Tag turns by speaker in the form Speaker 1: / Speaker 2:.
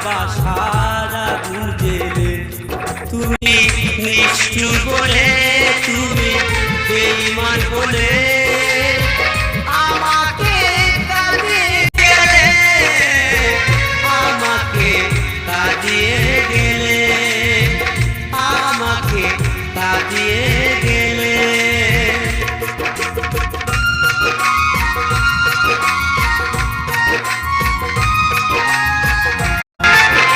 Speaker 1: বাবা সারা বুঝেলে তুমি নিষ্ঠুর বলে তুমি বেঈমান বলে আমাকে কাঁদিয়ে গেলে আমাকে কাঁদিয়ে গেলে আমাকে কাঁদিয়ে গেলে